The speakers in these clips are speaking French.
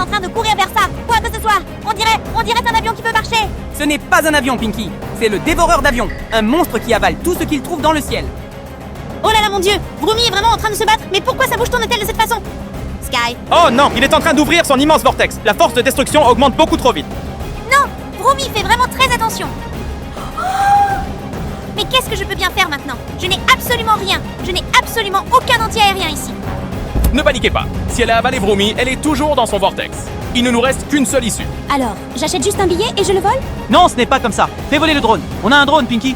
en train de courir vers ça. Quoi que ce soit. On dirait un avion qui peut marcher. Ce n'est pas un avion, Pinky. C'est le dévoreur d'avions. Un monstre qui avale tout ce qu'il trouve dans le ciel. Oh là là, mon Dieu. Vroomy est vraiment en train de se battre. Mais pourquoi ça bouge tourne-t-elle de cette façon? Sky. Oh non, il est en train d'ouvrir son immense vortex. La force de destruction augmente beaucoup trop vite. Non, Vroomy fait vraiment très attention. Oh, mais qu'est-ce que je peux bien faire maintenant? Je n'ai absolument rien. Je n'ai absolument aucun anti-aérien ici. Ne paniquez pas. Si elle a avalé Vroomy, elle est toujours dans son vortex. Il ne nous reste qu'une seule issue. Alors, j'achète juste un billet et je le vole? Non, ce n'est pas comme ça. Fais voler le drone. On a un drone, Pinky.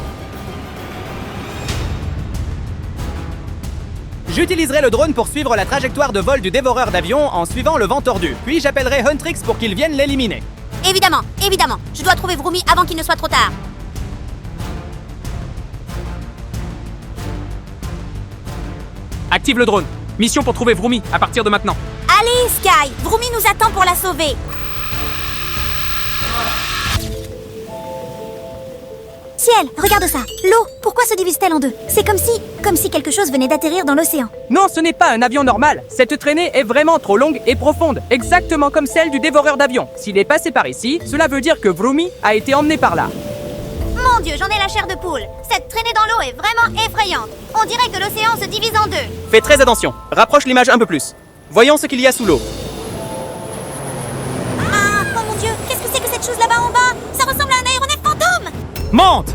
J'utiliserai le drone pour suivre la trajectoire de vol du dévoreur d'avions en suivant le vent tordu. Puis j'appellerai Huntrix pour qu'il vienne l'éliminer. Évidemment, évidemment. Je dois trouver Vroomy avant qu'il ne soit trop tard. Active le drone. Mission pour trouver Vroomy à partir de maintenant. Allez, Sky. Vroomy nous attend pour la sauver. Ciel, regarde ça. L'eau, pourquoi se divise-t-elle en deux? C'est comme si quelque chose venait d'atterrir dans l'océan. Non, ce n'est pas un avion normal. Cette traînée est vraiment trop longue et profonde, exactement comme celle du dévoreur d'avions. S'il est passé par ici, cela veut dire que Vroomy a été emmené par là. Mon Dieu, j'en ai la chair de poule. Cette traînée dans l'eau est vraiment effrayante. On dirait que l'océan se divise en deux. Fais très attention. Rapproche l'image un peu plus. Voyons ce qu'il y a sous l'eau. Ah, oh mon Dieu, qu'est-ce que c'est que cette chose là-bas en bas? Ça ressemble à un aéronef fantôme.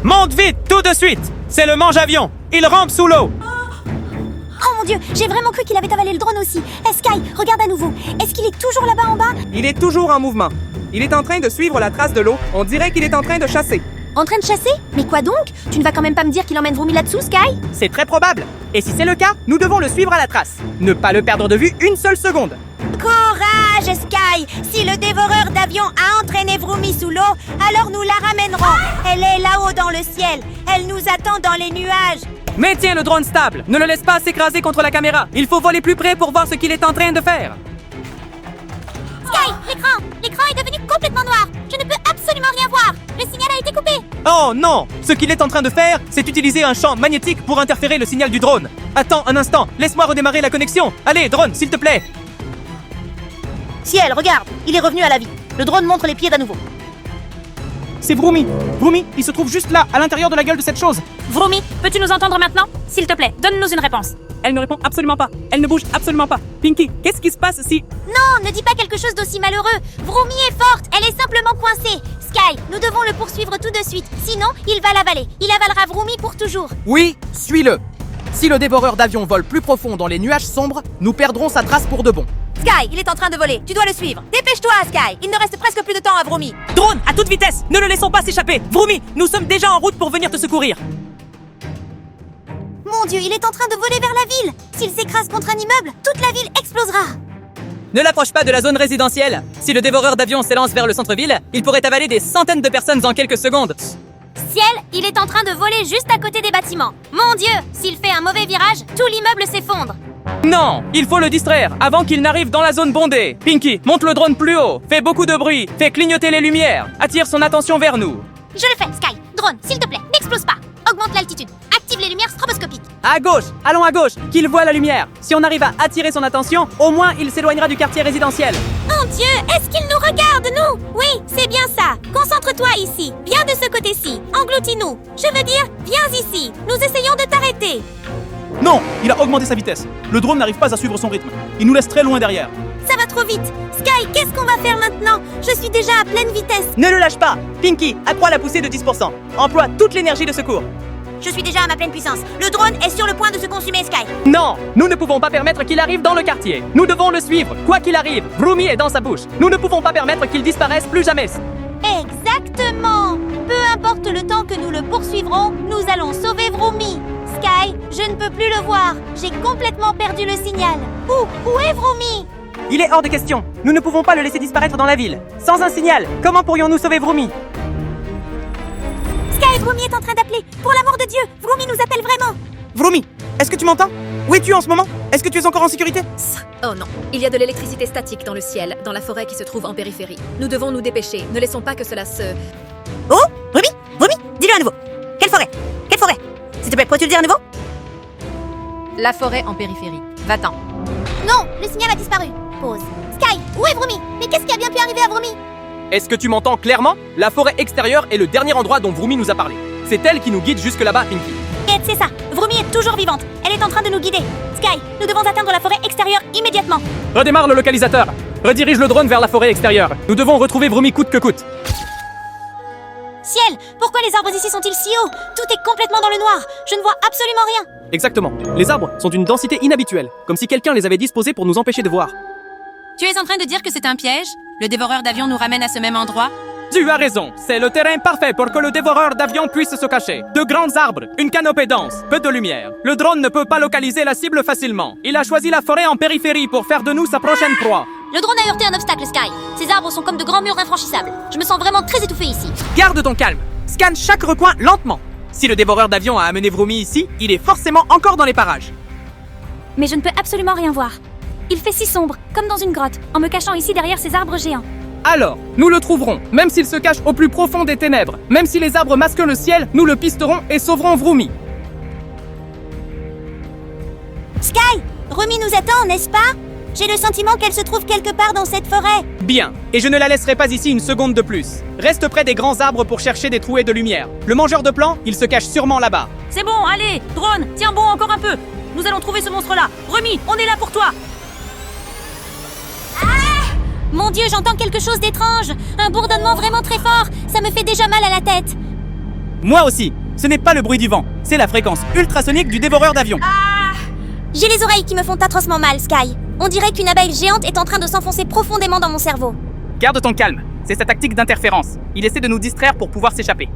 Monte vite, tout de suite. C'est le mange-avion. Il rampe sous l'eau. Oh mon Dieu, j'ai vraiment cru qu'il avait avalé le drone aussi. Sky, regarde à nouveau. Est-ce qu'il est toujours là-bas en bas? Il est toujours en mouvement. Il est en train de suivre la trace de l'eau. On dirait qu'il est en train de chasser. En train de chasser? Mais quoi donc? Tu ne vas quand même pas me dire qu'il emmène Vroomy là-dessous, Sky? C'est très probable. Et si c'est le cas, nous devons le suivre à la trace. Ne pas le perdre de vue une seule seconde. Courage, Sky! Si le dévoreur d'avions a entraîné Vroomy sous l'eau, alors nous la ramènerons. Elle est là-haut dans le ciel. Elle nous attend dans les nuages. Maintiens le drone stable. Ne le laisse pas s'écraser contre la caméra. Il faut voler plus près pour voir ce qu'il est en train de faire. Sky, l'écran est devenu complètement noir. Je ne peux absolument rien voir. Le signal a été coupé. Oh non! Ce qu'il est en train de faire, c'est utiliser un champ magnétique pour interférer le signal du drone. Attends un instant, laisse-moi redémarrer la connexion. Allez, drone, s'il te plaît. Ciel, regarde, il est revenu à la vie. Le drone montre les pieds d'à nouveau. C'est Vroomy. Vroomy, il se trouve juste là, à l'intérieur de la gueule de cette chose. Vroomy, peux-tu nous entendre maintenant? S'il te plaît, donne-nous une réponse. Elle ne répond absolument pas. Elle ne bouge absolument pas. Pinky, qu'est-ce qui se passe si... Non, ne dis pas quelque chose d'aussi malheureux. Vroomy est forte, elle est simplement coincée. Sky, nous devons le poursuivre tout de suite. Sinon, il va l'avaler. Il avalera Vroomy pour toujours. Oui, suis-le. Si le dévoreur d'avions vole plus profond dans les nuages sombres, nous perdrons sa trace pour de bon. Sky, il est en train de voler. Tu dois le suivre. Dépêche-toi, Sky. Il ne reste presque plus de temps à Vroomy. Drone, à toute vitesse. Ne le laissons pas s'échapper. Vroomy, nous sommes déjà en route pour venir te secourir. Mon Dieu, il est en train de voler vers la ville. S'il s'écrase contre un immeuble, toute la ville explosera. Ne l'approche pas de la zone résidentielle. Si le dévoreur d'avions s'élance vers le centre-ville, il pourrait avaler des centaines de personnes en quelques secondes. Ciel, il est en train de voler juste à côté des bâtiments. Mon Dieu, s'il fait un mauvais virage, tout l'immeuble s'effondre. Non, il faut le distraire avant qu'il n'arrive dans la zone bondée. Pinky, monte le drone plus haut. Fais beaucoup de bruit. Fais clignoter les lumières. Attire son attention vers nous. Je le fais, Sky. Drone, s'il te plaît, n'explose pas. Augmente l'altitude. Active les lumières stroboscopiques. À gauche, allons à gauche, qu'il voit la lumière. Si on arrive à attirer son attention, au moins il s'éloignera du quartier résidentiel. Mon Dieu, est-ce qu'il nous regarde, nous? Oui, c'est bien ça. Concentre-toi ici. Viens de ce côté-ci. Engloutis-nous. Je veux dire, viens ici. Nous essayons de t'arrêter. Non, il a augmenté sa vitesse. Le drone n'arrive pas à suivre son rythme. Il nous laisse très loin derrière. Ça va trop vite. Sky, qu'est-ce qu'on va faire maintenant? Je suis déjà à pleine vitesse. Ne le lâche pas. Pinky, accroît la poussée de 10%. Emploie toute l'énergie de secours. Je suis déjà à ma pleine puissance. Le drone est sur le point de se consumer, Sky. Non, nous ne pouvons pas permettre qu'il arrive dans le quartier. Nous devons le suivre, quoi qu'il arrive. Vroomy est dans sa bouche. Nous ne pouvons pas permettre qu'il disparaisse plus jamais. Exactement. Peu importe le temps que nous le poursuivrons, nous allons sauver Vroomy. Sky, je ne peux plus le voir. J'ai complètement perdu le signal. Où est Vroomy? Il est hors de question. Nous ne pouvons pas le laisser disparaître dans la ville. Sans un signal, comment pourrions-nous sauver Vroomy? Sky, Vroomy est en train d'appeler. Pour l'amour de Dieu, Vroomy nous appelle vraiment. Vroomy, est-ce que tu m'entends? Où es-tu en ce moment? Est-ce que tu es encore en sécurité? Oh non, il y a de l'électricité statique dans le ciel, dans la forêt qui se trouve en périphérie. Nous devons nous dépêcher, ne laissons pas que cela se... Oh, Vroomy, dis-le à nouveau. Quelle forêt? Quelle forêt? S'il te plaît, pourrais-tu le dire à nouveau? La forêt en périphérie. Va-t'en. Non, le signal a disparu. Pause. Sky, où est Vroomy? Mais qu'est-ce qui a bien pu arriver à Vroomy? Est-ce que tu m'entends clairement? La forêt extérieure est le dernier endroit dont Vroomy nous a parlé. C'est elle qui nous guide jusque là-bas, Pinky. Ed, c'est ça. Vroomy est toujours vivante. Elle est en train de nous guider. Sky, nous devons atteindre la forêt extérieure immédiatement. Redémarre le localisateur. Redirige le drone vers la forêt extérieure. Nous devons retrouver Vroomy coûte que coûte. Ciel, pourquoi les arbres ici sont-ils si hauts? Tout est complètement dans le noir. Je ne vois absolument rien. Exactement. Les arbres sont d'une densité inhabituelle, comme si quelqu'un les avait disposés pour nous empêcher de voir. Tu es en train de dire que c'est un piège? Le dévoreur d'avions nous ramène à ce même endroit? Tu as raison, c'est le terrain parfait pour que le dévoreur d'avions puisse se cacher. De grands arbres, une canopée dense, peu de lumière. Le drone ne peut pas localiser la cible facilement. Il a choisi la forêt en périphérie pour faire de nous sa prochaine proie. Le drone a heurté un obstacle, Sky. Ces arbres sont comme de grands murs infranchissables. Je me sens vraiment très étouffée ici. Garde ton calme. Scanne chaque recoin lentement. Si le dévoreur d'avions a amené Vroomy ici, il est forcément encore dans les parages. Mais je ne peux absolument rien voir. Il fait si sombre, comme dans une grotte, en me cachant ici derrière ces arbres géants. Alors, nous le trouverons, même s'il se cache au plus profond des ténèbres. Même si les arbres masquent le ciel, nous le pisterons et sauverons Vroomy. Sky, Vroomy nous attend, n'est-ce pas? J'ai le sentiment qu'elle se trouve quelque part dans cette forêt. Bien, et je ne la laisserai pas ici une seconde de plus. Reste près des grands arbres pour chercher des trouées de lumière. Le mangeur de plants, il se cache sûrement là-bas. C'est bon, allez, drone, tiens bon encore un peu. Nous allons trouver ce monstre-là. Vroomy, on est là pour toi. Mon Dieu, j'entends quelque chose d'étrange. Un bourdonnement vraiment très fort. Ça me fait déjà mal à la tête. Moi aussi. Ce n'est pas le bruit du vent, c'est la fréquence ultrasonique du dévoreur d'avions. J'ai les oreilles qui me font atrocement mal, Sky. On dirait qu'une abeille géante est en train de s'enfoncer profondément dans mon cerveau. Garde ton calme, c'est sa tactique d'interférence. Il essaie de nous distraire pour pouvoir s'échapper.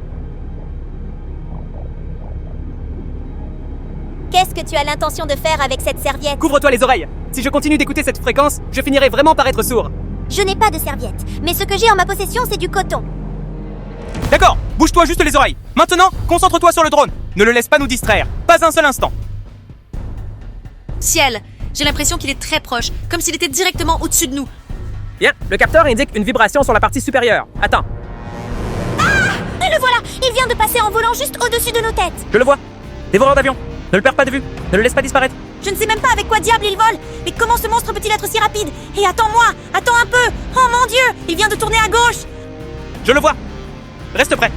Qu'est-ce que tu as l'intention de faire avec cette serviette? Couvre-toi les oreilles. Si je continue d'écouter cette fréquence, je finirai vraiment par être sourd. Je n'ai pas de serviette, mais ce que j'ai en ma possession, c'est du coton. D'accord, bouge-toi juste les oreilles. Maintenant, concentre-toi sur le drone. Ne le laisse pas nous distraire. Pas un seul instant. Ciel, j'ai l'impression qu'il est très proche, comme s'il était directement au-dessus de nous. Bien, le capteur indique une vibration sur la partie supérieure. Attends, Et le voilà, il vient de passer en volant juste au-dessus de nos têtes. je le vois. Dévoreur d'avion. Ne le perds pas de vue. Ne le laisse pas disparaître. Je ne sais même pas avec quoi diable il vole. Mais comment ce monstre peut-il être si rapide? Et attends-moi, attends un peu. Oh mon Dieu, il vient de tourner à gauche. Je le vois. Reste prêt.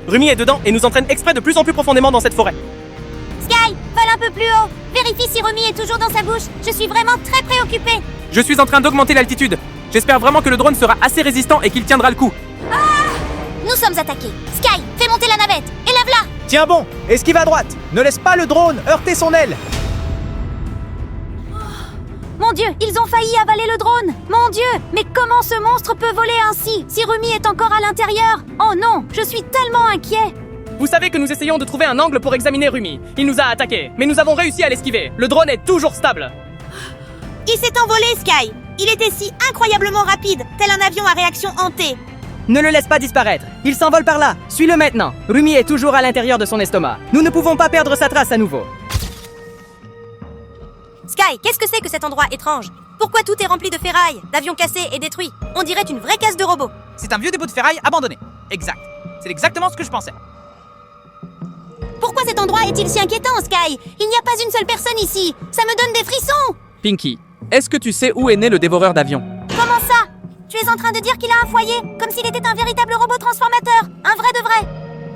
Vroomy est dedans et nous entraîne exprès de plus en plus profondément dans cette forêt. Sky, vole un peu plus haut. Vérifie si Vroomy est toujours dans sa bouche. Je suis vraiment très préoccupée. Je suis en train d'augmenter l'altitude. J'espère vraiment que le drone sera assez résistant et qu'il tiendra le coup. Nous sommes attaqués. Sky, fais monter la navette. Élève-la. Tiens bon, esquive à droite. Ne laisse pas le drone heurter son aile. Mon Dieu, ils ont failli avaler le drone. Mon Dieu, mais comment ce monstre peut voler ainsi si Vroomy est encore à l'intérieur? Oh non, je suis tellement inquiet. Vous savez que nous essayons de trouver un angle pour examiner Vroomy. Il nous a attaqués, mais nous avons réussi à l'esquiver. Le drone est toujours stable. Il s'est envolé, Sky. Il était si incroyablement rapide, tel un avion à réaction hantée. Ne le laisse pas disparaître. Il s'envole par là. Suis-le maintenant. Vroomy est toujours à l'intérieur de son estomac. Nous ne pouvons pas perdre sa trace à nouveau. Sky, qu'est-ce que c'est que cet endroit étrange? Pourquoi tout est rempli de ferraille, d'avions cassés et détruits? On dirait une vraie case de robots. C'est un vieux dépôt de ferraille abandonné. Exact. C'est exactement ce que je pensais. Pourquoi cet endroit est-il si inquiétant, Sky? Il n'y a pas une seule personne ici. Ça me donne des frissons. Pinky, est-ce que tu sais où est né le dévoreur d'avions? Comment ça? Tu es en train de dire qu'il a un foyer, comme s'il était un véritable robot transformateur. Un vrai de vrai.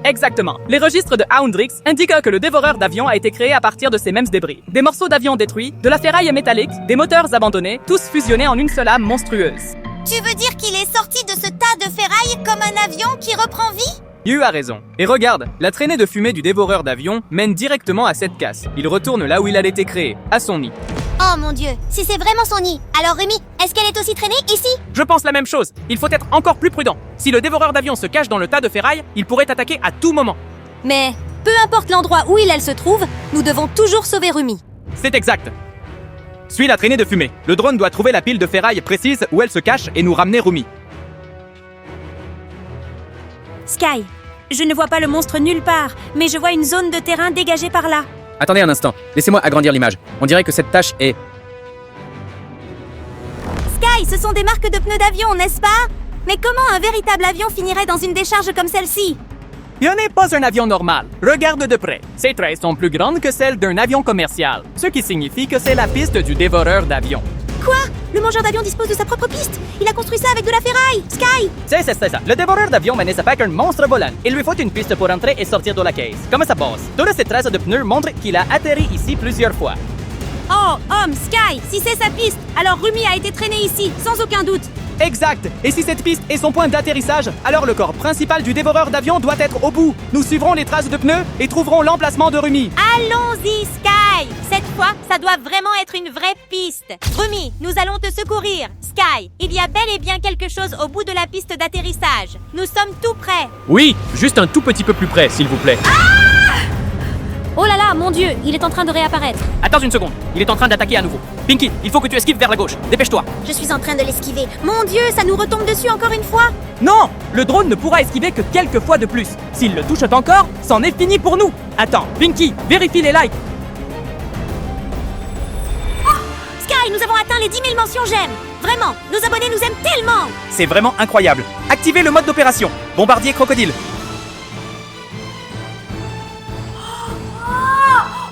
Exactement. Les registres de Houndrix indiquent que le dévoreur d'avions a été créé à partir de ces mêmes débris. Des morceaux d'avions détruits, de la ferraille métallique, des moteurs abandonnés, tous fusionnés en une seule âme monstrueuse. Tu veux dire qu'il est sorti de ce tas de ferraille comme un avion qui reprend vie? Yu a raison. Et regarde, la traînée de fumée du dévoreur d'avions mène directement à cette casse. Il retourne là où il a été créé, à son nid. Oh mon Dieu, si c'est vraiment son nid, alors Rémi, est-ce qu'elle est aussi traînée ici? Je pense la même chose. Il faut être encore plus prudent. Si le dévoreur d'avions se cache dans le tas de ferraille, il pourrait attaquer à tout moment. Mais, peu importe l'endroit où elle se trouve, nous devons toujours sauver Rumi. C'est exact. Suis la traînée de fumée. Le drone doit trouver la pile de ferraille précise où elle se cache et nous ramener Rumi. Sky, je ne vois pas le monstre nulle part, mais je vois une zone de terrain dégagée par là. Attendez un instant, laissez-moi agrandir l'image. On dirait que cette tâche est... Sky, ce sont des marques de pneus d'avion, n'est-ce pas? Mais comment un véritable avion finirait dans une décharge comme celle-ci? Ce n'est pas un avion normal. Regarde de près. Ses traits sont plus grandes que celles d'un avion commercial, ce qui signifie que c'est la piste du dévoreur d'avions. Quoi? Le mangeur d'avion dispose de sa propre piste. Il a construit ça avec de la ferraille. Sky! C'est ça. Le dévoreur d'avion menait sa pack un monstre volant. Il lui faut une piste pour entrer et sortir de la caisse. Comme ça passe. Toutes ces traces de pneus montrent qu'il a atterri ici plusieurs fois. Oh, Sky! Si c'est sa piste, alors Rumi a été traîné ici, sans aucun doute. Exact. Et si cette piste est son point d'atterrissage, alors le corps principal du dévoreur d'avion doit être au bout. Nous suivrons les traces de pneus et trouverons l'emplacement de Rumi. Allons-y, Sky! Cette fois, ça doit vraiment être une vraie piste. Rumi, nous allons te secourir. Sky, il y a bel et bien quelque chose au bout de la piste d'atterrissage. Nous sommes tout prêts. Oui, juste un tout petit peu plus près, s'il vous plaît. Oh là là, mon Dieu, il est en train de réapparaître. Attends une seconde. Il est en train d'attaquer à nouveau. Pinky, il faut que tu esquives vers la gauche. Dépêche-toi. Je suis en train de l'esquiver. Mon Dieu, ça nous retombe dessus encore une fois. Non! Le drone ne pourra esquiver que quelques fois de plus. S'il le touche encore, c'en est fini pour nous. Attends, Pinky, vérifie les likes. Sky, nous avons atteint les 10 000 mentions j'aime. Vraiment, nos abonnés nous aiment tellement. C'est vraiment incroyable. Activez le mode d'opération. Bombardier crocodile.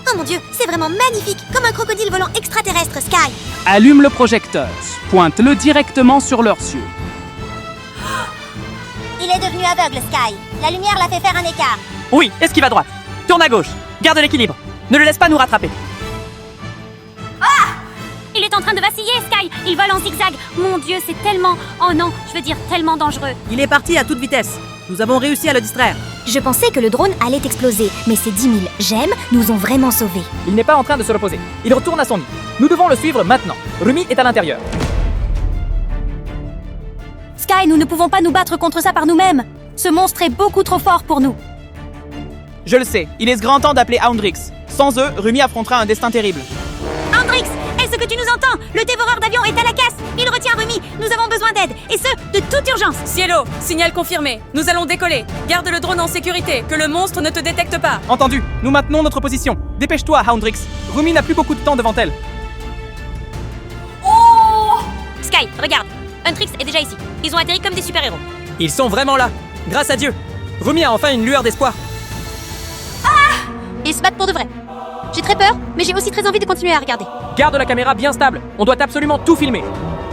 Oh mon Dieu, c'est vraiment magnifique, comme un crocodile volant extraterrestre, Sky. Allume le projecteur. Pointe-le directement sur leurs yeux. Il est devenu aveugle, Sky. La lumière l'a fait faire un écart. Oui, esquive à droite. Tourne à gauche. Garde l'équilibre. Ne le laisse pas nous rattraper. Il est en train de vaciller, Sky. Il vole en zigzag. Mon Dieu, c'est tellement... Oh non, je veux dire tellement dangereux. Il est parti à toute vitesse. Nous avons réussi à le distraire. Je pensais que le drone allait exploser, mais ces 10 000 j'aime nous ont vraiment sauvés. Il n'est pas en train de se reposer. Il retourne à son nid. Nous devons le suivre maintenant. Rumi est à l'intérieur. Sky, nous ne pouvons pas nous battre contre ça par nous-mêmes. Ce monstre est beaucoup trop fort pour nous. Je le sais, il est grand temps d'appeler Houndrix. Sans eux, Rumi affrontera un destin terrible. Hendrix, est-ce que tu nous entends? Le dévoreur d'avion est à la casse. Il retient Rumi. Nous avons besoin d'aide. Et ce, de toute urgence. Cielo, signal confirmé. Nous allons décoller. Garde le drone en sécurité, que le monstre ne te détecte pas. Entendu, nous maintenons notre position. Dépêche-toi, Houndrix. Rumi n'a plus beaucoup de temps devant elle. Sky, regarde. Huntrix est déjà ici. Ils ont atterri comme des super-héros. Ils sont vraiment là. Grâce à Dieu. Rumi a enfin une lueur d'espoir. Ils se battent pour de vrai. J'ai très peur, mais j'ai aussi très envie de continuer à regarder. Garde la caméra bien stable. On doit absolument tout filmer.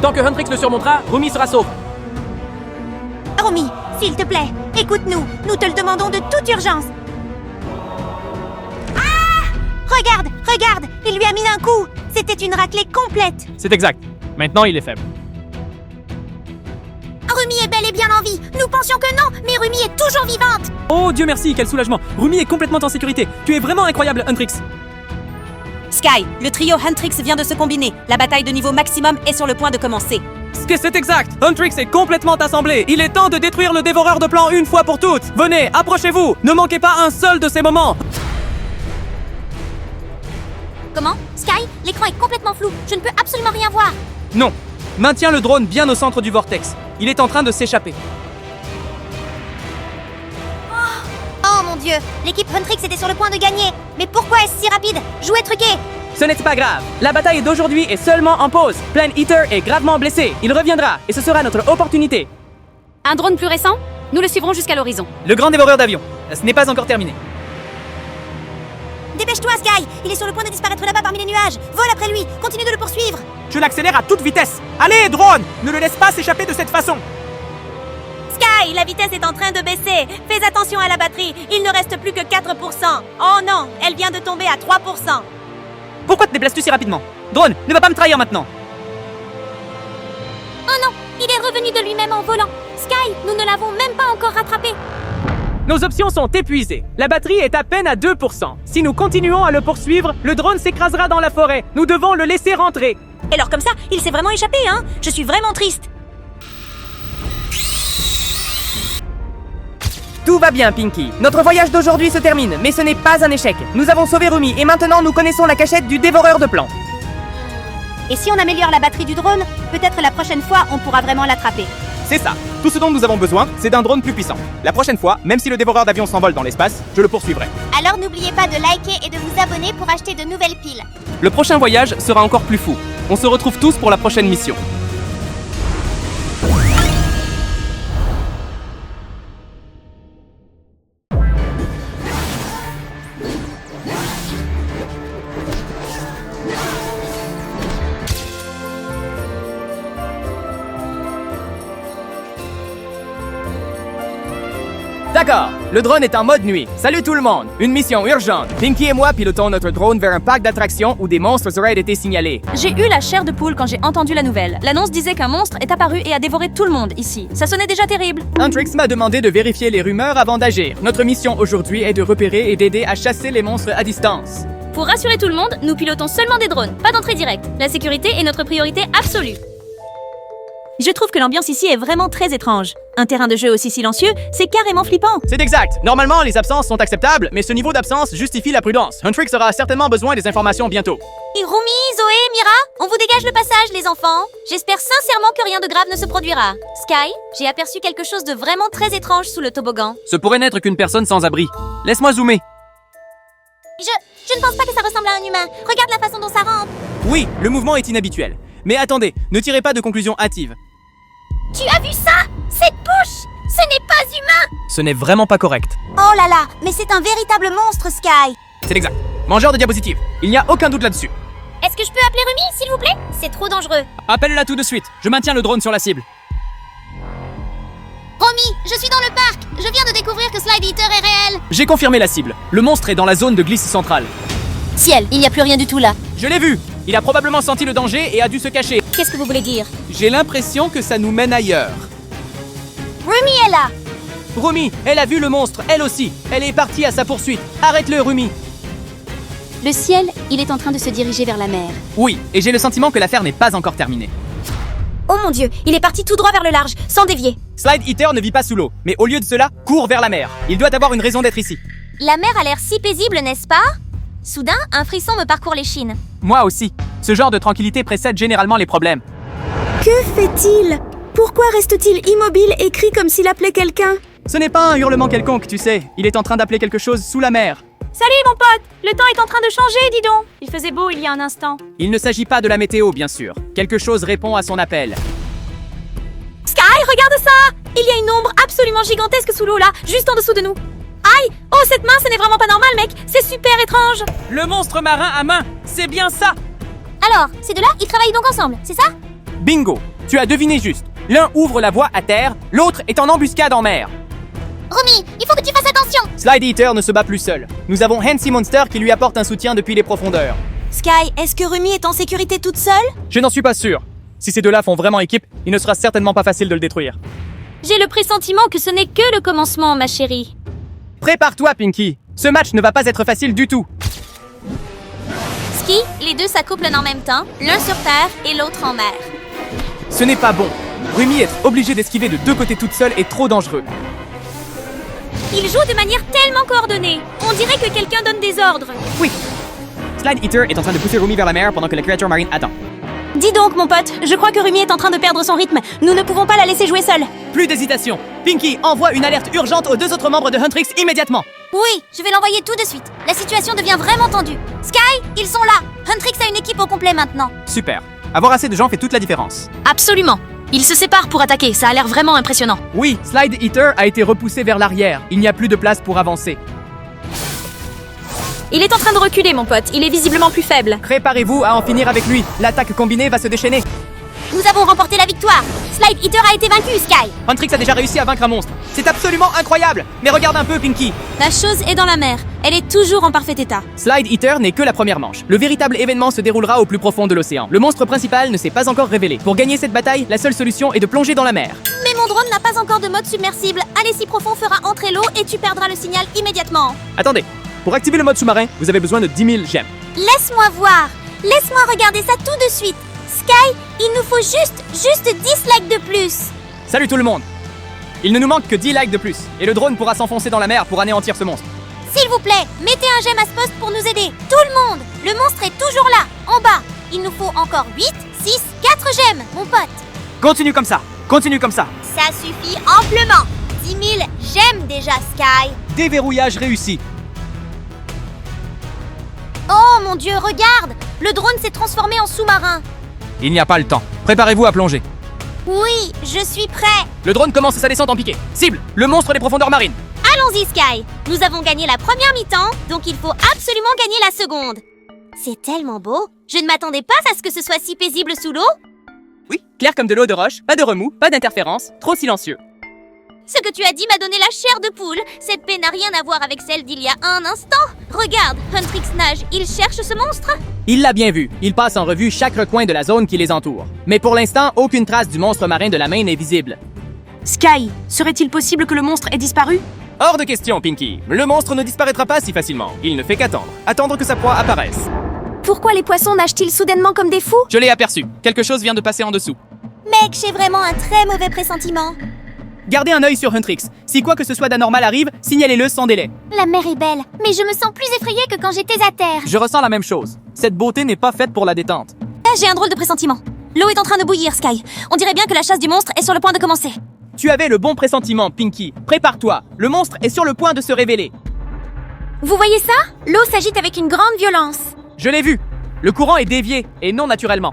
Tant que Huntrix le surmontera, Rumi sera sauve. Rumi, s'il te plaît, écoute-nous. Nous te le demandons de toute urgence. Regarde, il lui a mis un coup. C'était une raclée complète. C'est exact. Maintenant, il est faible. Rumi est bel et bien en vie. Nous pensions que non, mais Rumi est toujours vivante. Oh Dieu merci, quel soulagement. Rumi est complètement en sécurité. Tu es vraiment incroyable, Huntrix. Sky, le trio Huntrix vient de se combiner. La bataille de niveau maximum est sur le point de commencer. C'est exact. Huntrix est complètement assemblé. Il est temps de détruire le dévoreur de plans une fois pour toutes. Venez, approchez-vous. Ne manquez pas un seul de ces moments. Comment? Sky, l'écran est complètement flou. Je ne peux absolument rien voir. Non. Maintiens le drone bien au centre du vortex. Il est en train de s'échapper. Oh mon Dieu, l'équipe Huntrix était sur le point de gagner. Mais pourquoi est-ce si rapide? Jouez truqué. Ce n'est pas grave. La bataille d'aujourd'hui est seulement en pause. Plan Eater est gravement blessé. Il reviendra et ce sera notre opportunité. Un drone plus récent? Nous le suivrons jusqu'à l'horizon. Le grand dévoreur d'avion. Ce n'est pas encore terminé. Dépêche-toi, Sky. Il est sur le point de disparaître là-bas parmi les nuages. Vole après lui. Continue de le poursuivre. Je l'accélère à toute vitesse. Allez, drone! Ne le laisse pas s'échapper de cette façon. Sky, la vitesse est en train de baisser. Fais attention à la batterie. Il ne reste plus que 4%. Oh non, elle vient de tomber à 3%. Pourquoi te déplaces-tu si rapidement? Drone, ne va pas me trahir maintenant. Oh non, il est revenu de lui-même en volant. Sky, nous ne l'avons même pas encore rattrapé. Nos options sont épuisées. La batterie est à peine à 2%. Si nous continuons à le poursuivre, le drone s'écrasera dans la forêt. Nous devons le laisser rentrer. Et alors comme ça, il s'est vraiment échappé, hein? Je suis vraiment triste. Tout va bien, Pinky. Notre voyage d'aujourd'hui se termine, mais ce n'est pas un échec. Nous avons sauvé Rumi et maintenant nous connaissons la cachette du dévoreur de plans. Et si on améliore la batterie du drone, peut-être la prochaine fois, on pourra vraiment l'attraper. C'est ça. Tout ce dont nous avons besoin, c'est d'un drone plus puissant. La prochaine fois, même si le dévoreur d'avion s'envole dans l'espace, je le poursuivrai. Alors n'oubliez pas de liker et de vous abonner pour acheter de nouvelles piles. Le prochain voyage sera encore plus fou. On se retrouve tous pour la prochaine mission. D'accord, le drone est en mode nuit. Salut tout le monde, une mission urgente. Pinky et moi pilotons notre drone vers un parc d'attractions où des monstres auraient été signalés. J'ai eu la chair de poule quand j'ai entendu la nouvelle. L'annonce disait qu'un monstre est apparu et a dévoré tout le monde ici. Ça sonnait déjà terrible. Huntrix m'a demandé de vérifier les rumeurs avant d'agir. Notre mission aujourd'hui est de repérer et d'aider à chasser les monstres à distance. Pour rassurer tout le monde, nous pilotons seulement des drones, pas d'entrée directe. La sécurité est notre priorité absolue. Je trouve que l'ambiance ici est vraiment très étrange. Un terrain de jeu aussi silencieux, c'est carrément flippant. C'est exact. Normalement, les absences sont acceptables, mais ce niveau d'absence justifie la prudence. Huntrix aura certainement besoin des informations bientôt. Hirumi, Zoé, Mira, on vous dégage le passage, les enfants. J'espère sincèrement que rien de grave ne se produira. Sky, j'ai aperçu quelque chose de vraiment très étrange sous le toboggan. Ce pourrait n'être qu'une personne sans abri. Laisse-moi zoomer. Je ne pense pas que ça ressemble à un humain. Regarde la façon dont ça rampe. Oui, le mouvement est inhabituel. Mais attendez, ne tirez pas de conclusions hâtives. Tu as vu ça? Cette bouche? Ce n'est pas humain. Ce n'est vraiment pas correct. Oh là là, mais c'est un véritable monstre, Sky. C'est exact. Mangeur de diapositives. Il n'y a aucun doute là-dessus. Est-ce que je peux appeler Rumi, s'il vous plaît? C'est trop dangereux. Appelle-la tout de suite. Je maintiens le drone sur la cible. Romy, je suis dans le parc. Je viens de découvrir que Slide Eater est réel. J'ai confirmé la cible. Le monstre est dans la zone de glisse centrale. Ciel, il n'y a plus rien du tout là. Je l'ai vu. Il a probablement senti le danger et a dû se cacher. Qu'est-ce que vous voulez dire? J'ai l'impression que ça nous mène ailleurs. Rumi est là. Rumi, elle a vu le monstre, elle aussi. Elle est partie à sa poursuite. Arrête-le, Rumi. Le ciel, il est en train de se diriger vers la mer. Oui, et j'ai le sentiment que l'affaire n'est pas encore terminée. Oh mon Dieu, il est parti tout droit vers le large, sans dévier. Slide Eater ne vit pas sous l'eau, mais au lieu de cela, court vers la mer. Il doit avoir une raison d'être ici. La mer a l'air si paisible, n'est-ce pas? Soudain, un frisson me parcourt les chines. Moi aussi. Ce genre de tranquillité précède généralement les problèmes. Que fait-il? Pourquoi reste-t-il immobile et crie comme s'il appelait quelqu'un? Ce n'est pas un hurlement quelconque, tu sais. Il est en train d'appeler quelque chose sous la mer. Salut mon pote! Le temps est en train de changer, dis donc! Il faisait beau il y a un instant. Il ne s'agit pas de la météo, bien sûr. Quelque chose répond à son appel. Sky, regarde ça! Il y a une ombre absolument gigantesque sous l'eau là, juste en dessous de nous. Aïe! Oh, cette main, ce n'est vraiment pas normal, mec! C'est super étrange! Le monstre marin à main, c'est bien ça! Alors, ces deux-là, ils travaillent donc ensemble, c'est ça? Bingo! Tu as deviné juste. L'un ouvre la voie à terre, l'autre est en embuscade en mer. Romy, il faut que tu fasses attention! Slide Eater ne se bat plus seul. Nous avons Hancy Monster qui lui apporte un soutien depuis les profondeurs. Sky, est-ce que Rumi est en sécurité toute seule? Je n'en suis pas sûr. Si ces deux-là font vraiment équipe, il ne sera certainement pas facile de le détruire. J'ai le pressentiment que ce n'est que le commencement, ma chérie. Prépare-toi, Pinky. Ce match ne va pas être facile du tout. Ski, les deux s'accouplent en même temps, l'un sur terre et l'autre en mer. Ce n'est pas bon. Rumi être obligée d'esquiver de deux côtés toute seule est trop dangereux. Ils jouent de manière tellement coordonnée. On dirait que quelqu'un donne des ordres. Oui. Slide Eater est en train de pousser Rumi vers la mer pendant que la créature marine attend. Dis donc, mon pote, je crois que Rumi est en train de perdre son rythme. Nous ne pouvons pas la laisser jouer seule. Plus d'hésitation. Pinky, envoie une alerte urgente aux deux autres membres de Huntrix immédiatement. Oui, je vais l'envoyer tout de suite. La situation devient vraiment tendue. Sky, ils sont là. Huntrix a une équipe au complet maintenant. Super. Avoir assez de gens fait toute la différence. Absolument. Ils se séparent pour attaquer, ça a l'air vraiment impressionnant. Oui, Slide Eater a été repoussé vers l'arrière. Il n'y a plus de place pour avancer. Il est en train de reculer, mon pote. Il est visiblement plus faible. Préparez-vous à en finir avec lui. L'attaque combinée va se déchaîner. Nous avons remporté la victoire. Slide Eater a été vaincu, Sky. Huntrix a déjà réussi à vaincre un monstre. C'est absolument incroyable. Mais regarde un peu, Pinky. La chose est dans la mer. Elle est toujours en parfait état. Slide Eater n'est que la première manche. Le véritable événement se déroulera au plus profond de l'océan. Le monstre principal ne s'est pas encore révélé. Pour gagner cette bataille, la seule solution est de plonger dans la mer. Mais mon drone n'a pas encore de mode submersible. Aller si profond fera entrer l'eau et tu perdras le signal immédiatement. Attendez. Pour activer le mode sous-marin, vous avez besoin de 10 000 gemmes. Laisse-moi voir. Laisse-moi regarder ça tout de suite. Sky, il nous faut juste 10 likes de plus. Salut tout le monde. Il ne nous manque que 10 likes de plus. Et le drone pourra s'enfoncer dans la mer pour anéantir ce monstre. S'il vous plaît, mettez un j'aime à ce poste pour nous aider. Tout le monde. Le monstre est toujours là, en bas. Il nous faut encore 8, 6, 4 j'aime, mon pote. Continue comme ça. Continue comme ça. Ça suffit amplement. 10 000 j'aime déjà, Sky. Déverrouillage réussi. Oh mon Dieu, regarde. Le drone s'est transformé en sous-marin. Il n'y a pas le temps. Préparez-vous à plonger. Oui, je suis prêt. Le drone commence sa descente en piqué. Cible, le monstre des profondeurs marines. Allons-y, Sky. Nous avons gagné la première mi-temps, donc il faut absolument gagner la seconde. C'est tellement beau. Je ne m'attendais pas à ce que ce soit si paisible sous l'eau. Oui, clair comme de l'eau de roche, pas de remous, pas d'interférence, trop silencieux. Ce que tu as dit m'a donné la chair de poule. Cette paix n'a rien à voir avec celle d'il y a un instant. Regarde, Huntrix nage, il cherche ce monstre. Il l'a bien vu. Il passe en revue chaque recoin de la zone qui les entoure. Mais pour l'instant, aucune trace du monstre marin de la main n'est visible. Sky, serait-il possible que le monstre ait disparu? Hors de question, Pinky. Le monstre ne disparaîtra pas si facilement. Il ne fait qu'attendre. Attendre que sa proie apparaisse. Pourquoi les poissons nagent-ils soudainement comme des fous? Je l'ai aperçu. Quelque chose vient de passer en dessous. Mec, j'ai vraiment un très mauvais pressentiment. Gardez un œil sur Huntrix. Si quoi que ce soit d'anormal arrive, signalez-le sans délai. La mer est belle, mais je me sens plus effrayée que quand j'étais à terre. Je ressens la même chose. Cette beauté n'est pas faite pour la détente. Ah, j'ai un drôle de pressentiment. L'eau est en train de bouillir, Sky. On dirait bien que la chasse du monstre est sur le point de commencer. Tu avais le bon pressentiment, Pinky. Prépare-toi. Le monstre est sur le point de se révéler. Vous voyez ça? L'eau s'agite avec une grande violence. Je l'ai vu. Le courant est dévié, et non naturellement.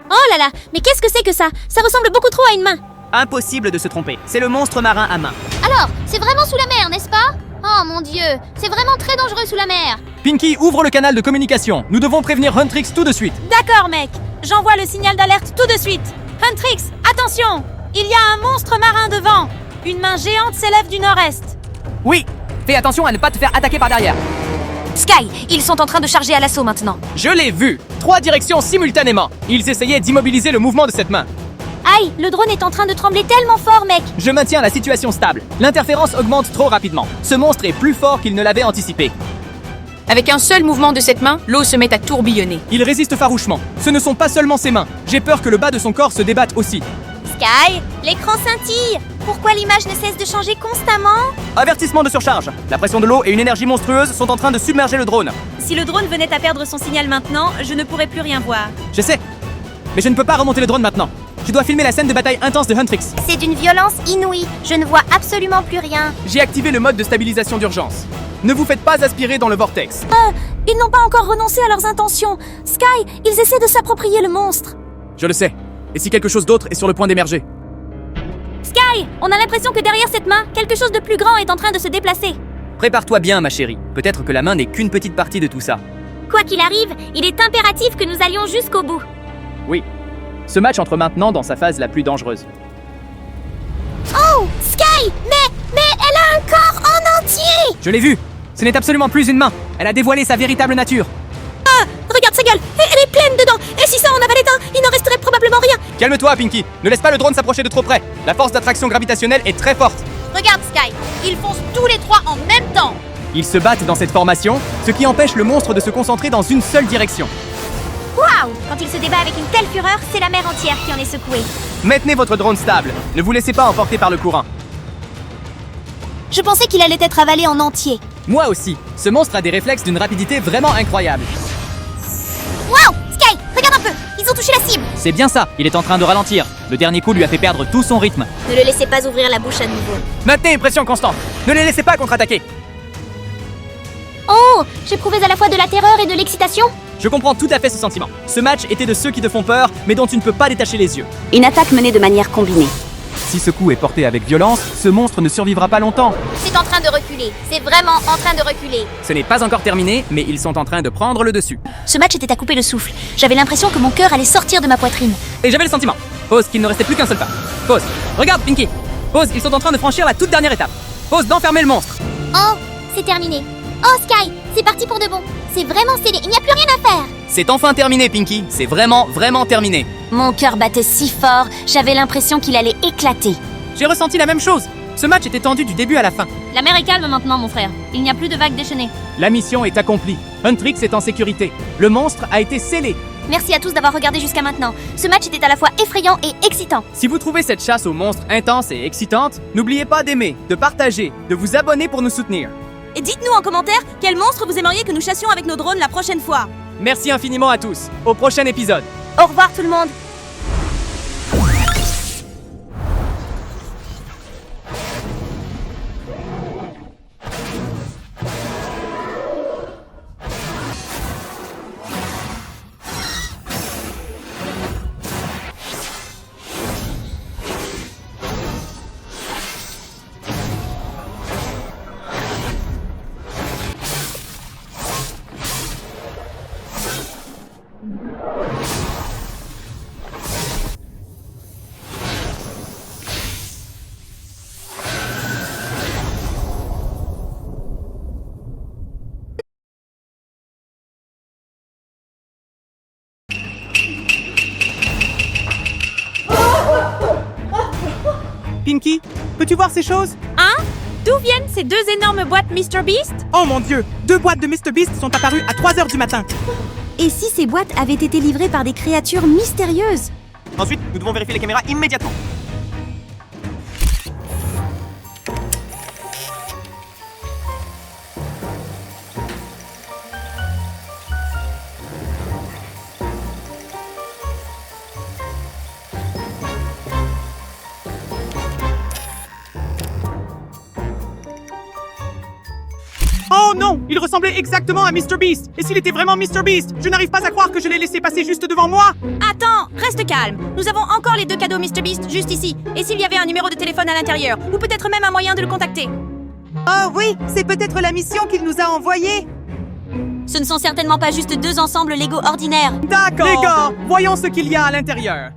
Oh là là, mais qu'est-ce que c'est que ça? Ça ressemble beaucoup trop à une main. Impossible de se tromper. C'est le monstre marin à main. Alors, c'est vraiment sous la mer, n'est-ce pas? Oh mon Dieu, c'est vraiment très dangereux sous la mer. Pinky, ouvre le canal de communication. Nous devons prévenir Huntrix tout de suite. D'accord, mec. J'envoie le signal d'alerte tout de suite. Huntrix, attention! Il y a un monstre marin devant. Une main géante s'élève du nord-est. Oui. Fais attention à ne pas te faire attaquer par derrière. Sky, ils sont en train de charger à l'assaut maintenant. Je l'ai vu. 3 directions simultanément. Ils essayaient d'immobiliser le mouvement de cette main. Aïe, le drone est en train de trembler tellement fort, mec. Je maintiens la situation stable. L'interférence augmente trop rapidement. Ce monstre est plus fort qu'il ne l'avait anticipé. Avec un seul mouvement de cette main, l'eau se met à tourbillonner. Il résiste farouchement. Ce ne sont pas seulement ses mains. J'ai peur que le bas de son corps se débatte aussi. Sky, l'écran scintille. Pourquoi l'image ne cesse de changer constamment? Avertissement de surcharge. La pression de l'eau et une énergie monstrueuse sont en train de submerger le drone. Si le drone venait à perdre son signal maintenant, je ne pourrais plus rien voir. Je sais. Mais je ne peux pas remonter le drone maintenant. Je dois filmer la scène de bataille intense de Huntrix. C'est d'une violence inouïe. Je ne vois absolument plus rien. J'ai activé le mode de stabilisation d'urgence. Ne vous faites pas aspirer dans le vortex. Ils n'ont pas encore renoncé à leurs intentions. Sky, ils essaient de s'approprier le monstre. Je le sais. Et si quelque chose d'autre est sur le point d'émerger? Sky, on a l'impression que derrière cette main, quelque chose de plus grand est en train de se déplacer. Prépare-toi bien, ma chérie. Peut-être que la main n'est qu'une petite partie de tout ça. Quoi qu'il arrive, il est impératif que nous allions jusqu'au bout. Oui. Ce match entre maintenant dans sa phase la plus dangereuse. Oh, Sky, mais elle a un corps en entier. Je l'ai vu. Ce n'est absolument plus une main. Elle a dévoilé sa véritable nature. Ah, regarde sa gueule, elle est pleine dedans. Et si ça en avalait un, il n'en resterait probablement rien. Calme-toi, Pinky. Ne laisse pas le drone s'approcher de trop près. La force d'attraction gravitationnelle est très forte. Regarde Sky, ils foncent tous les trois en même temps. Ils se battent dans cette formation, ce qui empêche le monstre de se concentrer dans une seule direction. Waouh! Quand il se débat avec une telle fureur, c'est la mer entière qui en est secouée. Maintenez votre drone stable. Ne vous laissez pas emporter par le courant. Je pensais qu'il allait être avalé en entier. Moi aussi. Ce monstre a des réflexes d'une rapidité vraiment incroyable. Waouh! Sky, regarde un peu, ils ont touché la cible. C'est bien ça. Il est en train de ralentir. Le dernier coup lui a fait perdre tout son rythme. Ne le laissez pas ouvrir la bouche à nouveau. Maintenez une pression constante. Ne les laissez pas contre-attaquer. Oh, j'éprouvais à la fois de la terreur et de l'excitation. Je comprends tout à fait ce sentiment. Ce match était de ceux qui te font peur, mais dont tu ne peux pas détacher les yeux. Une attaque menée de manière combinée. Si ce coup est porté avec violence, ce monstre ne survivra pas longtemps. C'est en train de reculer. C'est vraiment en train de reculer. Ce n'est pas encore terminé, mais ils sont en train de prendre le dessus. Ce match était à couper le souffle. J'avais l'impression que mon cœur allait sortir de ma poitrine. Et j'avais le sentiment. Pause, qu'il ne restait plus qu'un seul pas. Pause. Regarde, Pinky. Pause, ils sont en train de franchir la toute dernière étape. Pause d'enfermer le monstre. Oh, c'est terminé. Oh Sky, c'est parti pour de bon. C'est vraiment scellé, il n'y a plus rien à faire. C'est enfin terminé, Pinky. C'est vraiment, vraiment terminé. Mon cœur battait si fort, j'avais l'impression qu'il allait éclater. J'ai ressenti la même chose. Ce match était tendu du début à la fin. La mer est calme maintenant, mon frère. Il n'y a plus de vagues déchaînées. La mission est accomplie. Huntrix est en sécurité. Le monstre a été scellé. Merci à tous d'avoir regardé jusqu'à maintenant. Ce match était à la fois effrayant et excitant. Si vous trouvez cette chasse aux monstres intense et excitante, n'oubliez pas d'aimer, de partager, de vous abonner pour nous soutenir. Et dites-nous en commentaire quel monstre vous aimeriez que nous chassions avec nos drones la prochaine fois. Merci infiniment à tous. Au prochain épisode. Au revoir tout le monde. Pinky, peux-tu voir ces choses? Hein? D'où viennent ces deux énormes boîtes MrBeast? Oh mon Dieu, 2 boîtes de MrBeast sont apparues à 3 heures du matin. Et si ces boîtes avaient été livrées par des créatures mystérieuses? Ensuite, nous devons vérifier les caméras immédiatement. Oh non, il ressemblait exactement à MrBeast. Et s'il était vraiment MrBeast, je n'arrive pas à croire que je l'ai laissé passer juste devant moi. Attends, reste calme. Nous avons encore les 2 cadeaux MrBeast juste ici. Et s'il y avait un numéro de téléphone à l'intérieur, ou peut-être même un moyen de le contacter. Oh oui, c'est peut-être la mission qu'il nous a envoyée. Ce ne sont certainement pas juste 2 ensembles Lego ordinaires. D'accord. Les gars, voyons ce qu'il y a à l'intérieur.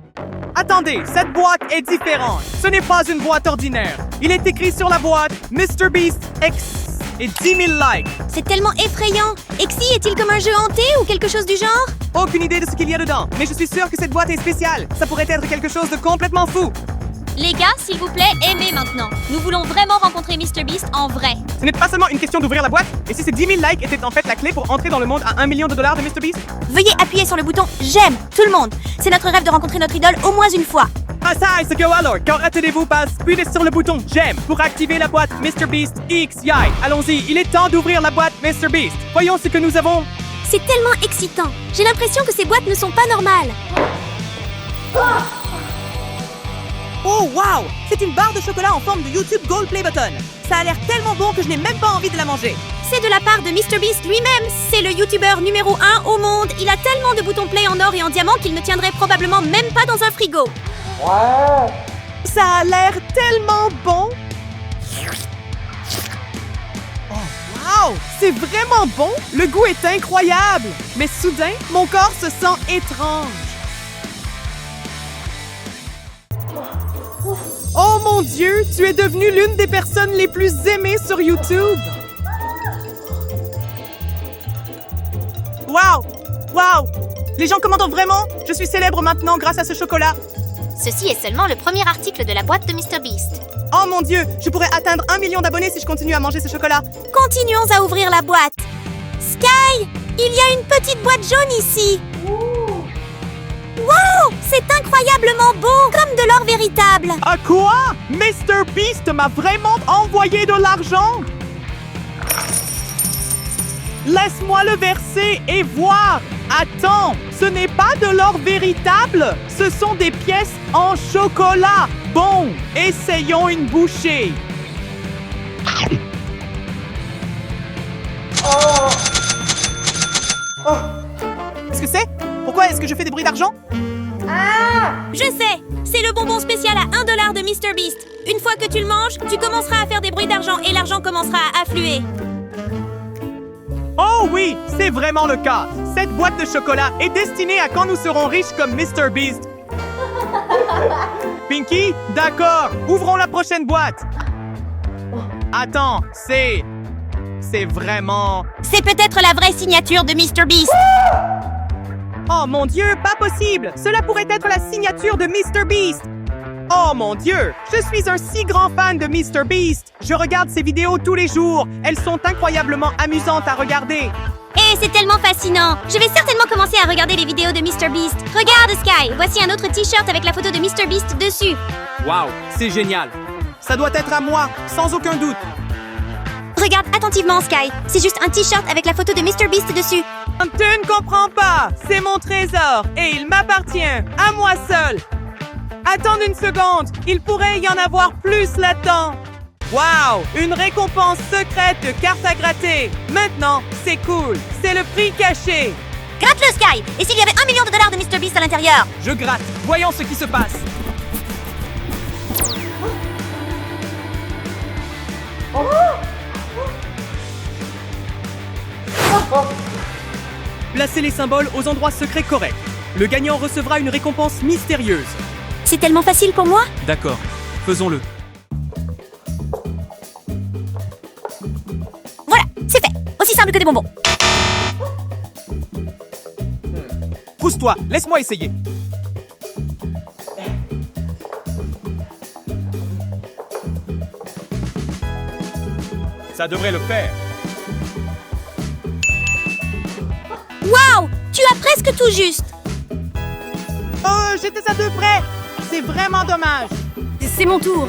Attendez, cette boîte est différente. Ce n'est pas une boîte ordinaire. Il est écrit sur la boîte MrBeast X et 10 000 likes. C'est tellement effrayant. Exy est-il comme un jeu hanté ou quelque chose du genre? Aucune idée de ce qu'il y a dedans, mais je suis sûr que cette boîte est spéciale. Ça pourrait être quelque chose de complètement fou. Les gars, s'il vous plaît, aimez maintenant. Nous voulons vraiment rencontrer MrBeast en vrai. Ce n'est pas seulement une question d'ouvrir la boîte, et si ces 10 000 likes étaient en fait la clé pour entrer dans le monde à $1 million de MrBeast? Veuillez appuyer sur le bouton j'aime, tout le monde. C'est notre rêve de rencontrer notre idole au moins une fois. Ah ça, c'est go alors. Quand attendez-vous passe, appuyez sur le bouton j'aime pour activer la boîte MrBeast XY. Allons-y, il est temps d'ouvrir la boîte MrBeast. Voyons ce que nous avons. C'est tellement excitant. J'ai l'impression que ces boîtes ne sont pas normales. Oh wow, c'est une barre de chocolat en forme de YouTube Gold Play Button. Ça a l'air tellement bon que je n'ai même pas envie de la manger. C'est de la part de MrBeast lui-même. C'est le YouTuber numéro 1 au monde. Il a tellement de boutons play en or et en diamant qu'il ne tiendrait probablement même pas dans un frigo. Ça a l'air tellement bon. Oh wow, c'est vraiment bon. Le goût est incroyable. Mais soudain, mon corps se sent étrange. Oh mon Dieu, tu es devenue l'une des personnes les plus aimées sur YouTube. Wow! Wow! Les gens commentent vraiment? Je suis célèbre maintenant grâce à ce chocolat. Ceci est seulement le premier article de la boîte de MrBeast. Oh mon Dieu, je pourrais atteindre 1 million d'abonnés si je continue à manger ce chocolat. Continuons à ouvrir la boîte. Sky, il y a une petite boîte jaune ici. Wow! C'est incroyablement beau, comme de l'or véritable. À quoi? MrBeast m'a vraiment envoyé de l'argent? Laisse-moi le verser et voir. Attends, ce n'est pas de l'or véritable. Ce sont des pièces en chocolat. Bon, essayons une bouchée. Qu'est-ce que c'est? Pourquoi est-ce que je fais des bruits d'argent? Je sais, c'est le bonbon spécial à $1 de MrBeast. Une fois que tu le manges, tu commenceras à faire des bruits d'argent et l'argent commencera à affluer. Oh oui, c'est vraiment le cas. Cette boîte de chocolat est destinée à quand nous serons riches comme MrBeast. Pinky, d'accord. Ouvrons la prochaine boîte. Attends, c'est vraiment... C'est peut-être la vraie signature de MrBeast. Oh mon Dieu, pas possible. Cela pourrait être la signature de MrBeast. Oh mon Dieu, je suis un si grand fan de MrBeast. Je regarde ses vidéos tous les jours. Elles sont incroyablement amusantes à regarder. Et c'est tellement fascinant. Je vais certainement commencer à regarder les vidéos de MrBeast. Regarde, Sky, voici un autre t-shirt avec la photo de MrBeast dessus. Waouh, c'est génial. Ça doit être à moi, sans aucun doute. Regarde attentivement, Sky. C'est juste un t-shirt avec la photo de MrBeast dessus. Tu ne comprends pas. C'est mon trésor et il m'appartient, à moi seul. Attends une seconde, il pourrait y en avoir plus là-dedans. Wow, une récompense secrète de carte à gratter. Maintenant, c'est cool, c'est le prix caché. Gratte-le, Sky. Et s'il y avait $1 million de MrBeast à l'intérieur? Je gratte. Voyons ce qui se passe. Placez les symboles aux endroits secrets corrects. Le gagnant recevra une récompense mystérieuse. C'est tellement facile pour moi. D'accord, faisons-le. Voilà, c'est fait. Aussi simple que des bonbons. Pousse-toi, laisse-moi essayer. Ça devrait le faire. Waouh! Tu as presque tout juste. Oh, j'étais à deux près. C'est vraiment dommage. C'est mon tour.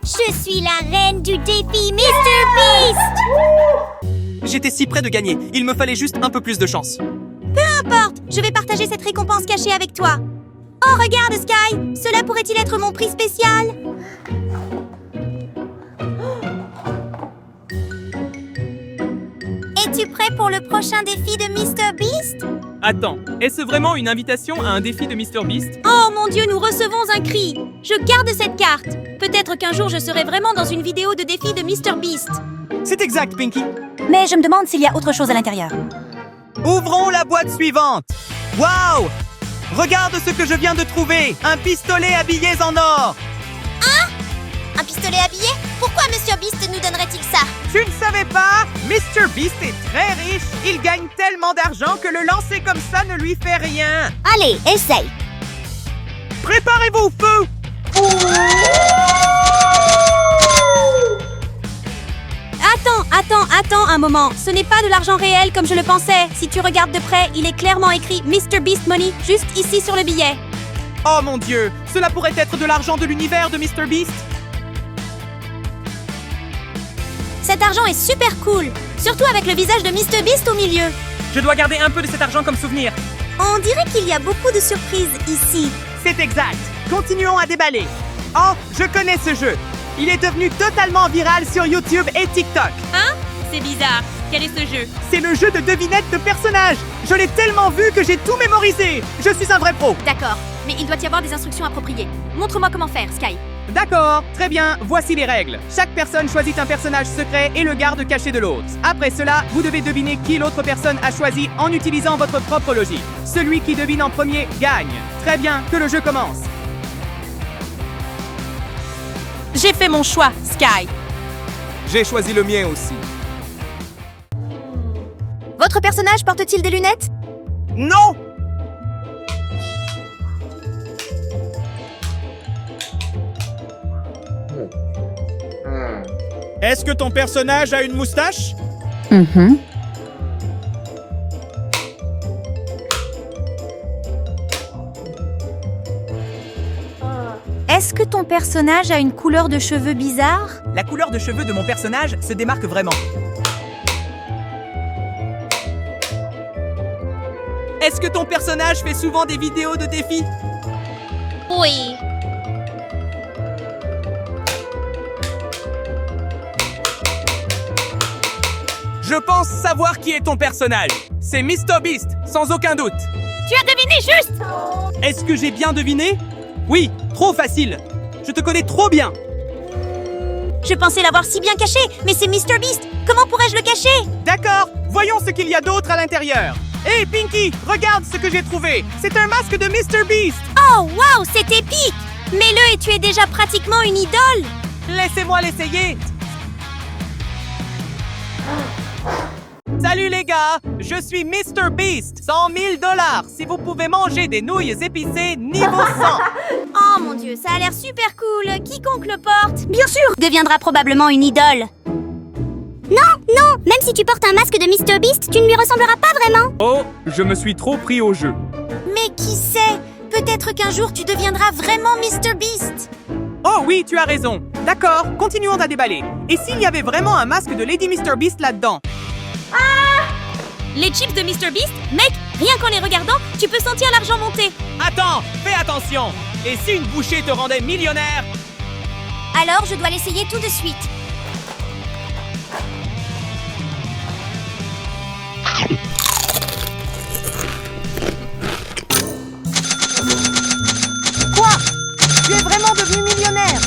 Je suis la reine du défi Mr. Beast! J'étais si près de gagner, il me fallait juste un peu plus de chance. N'importe, je vais partager cette récompense cachée avec toi. Oh, regarde, Sky! Cela pourrait-il être mon prix spécial? Es-tu prêt pour le prochain défi de Mr. Beast? Attends, est-ce vraiment une invitation à un défi de Mr. Beast? Oh mon Dieu, nous recevons un cri. Je garde cette carte. Peut-être qu'un jour je serai vraiment dans une vidéo de défi de Mr. Beast. C'est exact, Pinky. Mais je me demande s'il y a autre chose à l'intérieur. Ouvrons la boîte suivante. Waouh! Regarde ce que je viens de trouver. Un pistolet habillé en or. Un pistolet habillé? Pourquoi Mr. Beast nous donnerait-il ça? Tu ne savais pas? Mr. Beast est très riche. Il gagne tellement d'argent que le lancer comme ça ne lui fait rien. Allez, essaye. Préparez-vous, feu! Attends un moment. Ce n'est pas de l'argent réel comme je le pensais. Si tu regardes de près, il est clairement écrit Mr. Beast Money juste ici sur le billet. Oh mon Dieu, cela pourrait être de l'argent de l'univers de Mr. Beast. Cet argent est super cool. Surtout avec le visage de Mr. Beast au milieu. Je dois garder un peu de cet argent comme souvenir. On dirait qu'il y a beaucoup de surprises ici. C'est exact. Continuons à déballer. Oh, je connais ce jeu. Il est devenu totalement viral sur YouTube et TikTok. Hein? C'est bizarre. Quel est ce jeu? C'est le jeu de devinette de personnages. Je l'ai tellement vu que j'ai tout mémorisé. Je suis un vrai pro. D'accord, mais il doit y avoir des instructions appropriées. Montre-moi comment faire, Sky. D'accord, très bien, voici les règles. Chaque personne choisit un personnage secret et le garde caché de l'autre. Après cela, vous devez deviner qui l'autre personne a choisi en utilisant votre propre logique. Celui qui devine en premier gagne. Très bien, que le jeu commence. J'ai fait mon choix, Sky. J'ai choisi le mien aussi. Votre personnage porte-t-il des lunettes? Non! Est-ce que ton personnage a une moustache? Est-ce que ton personnage a une couleur de cheveux bizarre? La couleur de cheveux de mon personnage se démarque vraiment. Est-ce que ton personnage fait souvent des vidéos de défis? Oui. Je pense savoir qui est ton personnage. C'est Mr. Beast, sans aucun doute. Tu as deviné juste! Est-ce que j'ai bien deviné? Oui, trop facile. Je te connais trop bien. Je pensais l'avoir si bien caché, mais c'est Mr. Beast. Comment pourrais-je le cacher? D'accord, voyons ce qu'il y a d'autre à l'intérieur. Hé, Pinky, regarde ce que j'ai trouvé. C'est un masque de Mr. Beast. Oh, waouh, c'est épique! Mets-le et tu es déjà pratiquement une idole. Laissez-moi l'essayer. Salut les gars, je suis Mr. Beast. 100 000 $ si vous pouvez manger des nouilles épicées niveau 100. Oh mon Dieu, ça a l'air super cool. Quiconque le porte, Bien sûr! deviendra probablement une idole. Non, même si tu portes un masque de Mr. Beast, tu ne lui ressembleras pas vraiment. Oh, je me suis trop pris au jeu. Mais qui sait? Peut-être qu'un jour tu deviendras vraiment Mr. Beast. Oh oui, tu as raison. D'accord, continuons à déballer. Et s'il y avait vraiment un masque de Lady Mr. Beast là-dedans? Les chips de Mr. Beast, mec, rien qu'en les regardant, tu peux sentir l'argent monter. Attends, fais attention. Et si une bouchée te rendait millionnaire? Alors je dois l'essayer tout de suite. Quoi? Tu es vraiment devenu millionnaire?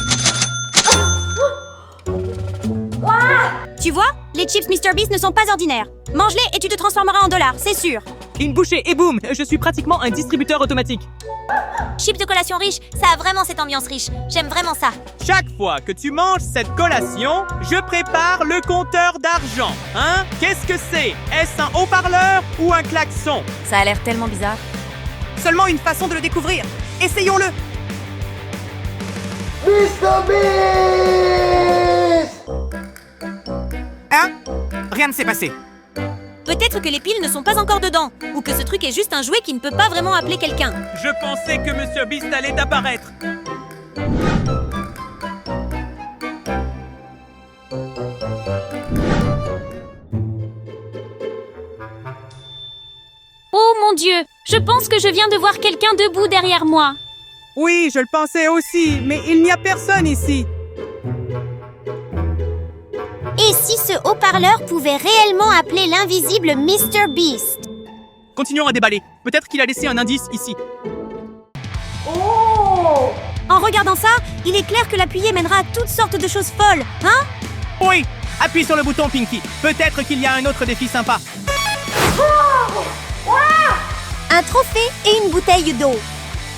Tu vois, les chips Mr. Beast ne sont pas ordinaires. Mange-les et tu te transformeras en dollars, c'est sûr. Une bouchée et boum, je suis pratiquement un distributeur automatique. Chips de collation riche, ça a vraiment cette ambiance riche. J'aime vraiment ça. Chaque fois que tu manges cette collation, je prépare le compteur d'argent. Hein? Qu'est-ce que c'est? Est-ce un haut-parleur ou un klaxon? Ça a l'air tellement bizarre. Seulement une façon de le découvrir. Essayons-le. Hein? Rien ne s'est passé. Peut-être que les piles ne sont pas encore dedans, ou que ce truc est juste un jouet qui ne peut pas vraiment appeler quelqu'un. Je pensais que Mr. Beast allait apparaître. Oh mon Dieu, je pense que je viens de voir quelqu'un debout derrière moi. Oui, je le pensais aussi, mais il n'y a personne ici. Et si ce haut-parleur pouvait réellement appeler l'invisible Mr. Beast? Continuons à déballer. Peut-être qu'il a laissé un indice ici. En regardant ça, il est clair que l'appuyer mènera à toutes sortes de choses folles, hein? Oui, appuie sur le bouton, Pinky. Peut-être qu'il y a un autre défi sympa. Un trophée et une bouteille d'eau.